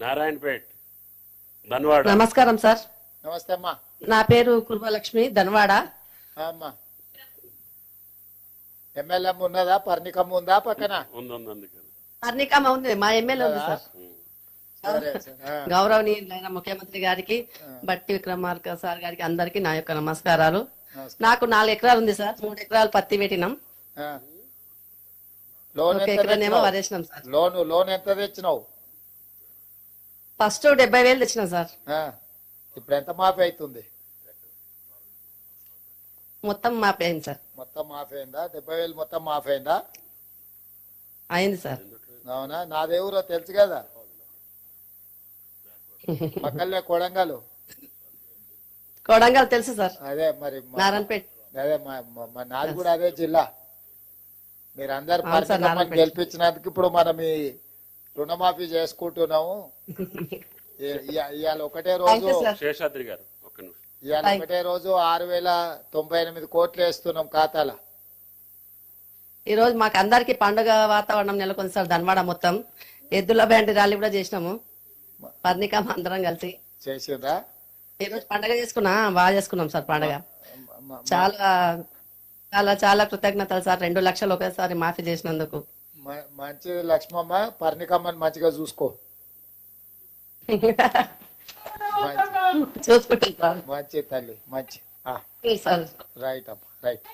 నారాయణపేట్ ధన్వాడ. నమస్కారం సార్. నమస్తే అమ్మా. నా పేరు కుర్మలక్ష్మి, ధన్వాడ. అమ్మా ఎమ్మెల్యే ఉన్నదా? పర్ణికమ్మ ఉందా పక్కన? పర్ణికమ్మ ఉంది, మా ఎమ్మెల్యే ఉంది సార్. సరే సరే. గౌరవనీయులైన ముఖ్యమంత్రి గారికి, బట్టి విక్రమార్క సార్ గారికి అందరికి నా యొక్క నమస్కారాలు. నాకు 4 ఎకరాలు ఉంది సార్. 3 ఎకరాలు పత్తి పెట్టినాం, లోన్ 1 ఎకరానేమో వరేసినాం సార్. లోన్ ఎంత తెచ్చినావు? ఫస్ట్ 70,000 తెచ్చినాం సార్. ఇప్పుడు ఎంత మాఫీ అవుతుంది? మొత్తం మాఫీ అయింది సార్. మొత్తం మాఫీ అయిందా? 70,000 మొత్తం మాఫీ అయిందా? అయింది సార్. అవునా? నాదేవురో తెలుసు కదా, పక్కనే కొడంగల్ తెలుసు సార్. అదే మరి నారాయణపేట. అదే నాది కూడా అదే జిల్లా. మీరు అందరు పర్ణికమ్మని గెలిపించినందుకు ఇప్పుడు మనం ఈ రుణమాఫీ చేసుకుంటున్నాము. ఇవాళ ఒకటే రోజు శేషాద్రి గారు, ఇవాళ ఒకటే రోజు 6,098 కోట్లు వేస్తున్నాం ఖాతాల. ఈ రోజు మాకు అందరికి పండుగ వాతావరణం నెలకొంది సార్. ధన్వాడ మొత్తం ఎద్దుల బ్యాండ్ ర్యాలీ కూడా చేసినాము, పర్ణికమ్మ అందరం కలిసి చేసిందా? ఈ రోజు పండుగ బాగా చేసుకున్నాం సార్ పండుగ. చాలా చాలా చాలా కృతజ్ఞతలు సార్. 2 లక్షలు ఒకేసారి మాఫీ చేసినందుకు. మంచిది లక్ష్మమ్మ, పర్ణికమ్మని మంచిగా చూసుకో. చూసుకుంటాం సార్. మంచి తల్లి, మంచి. రైట్ అమ్మా, రైట్.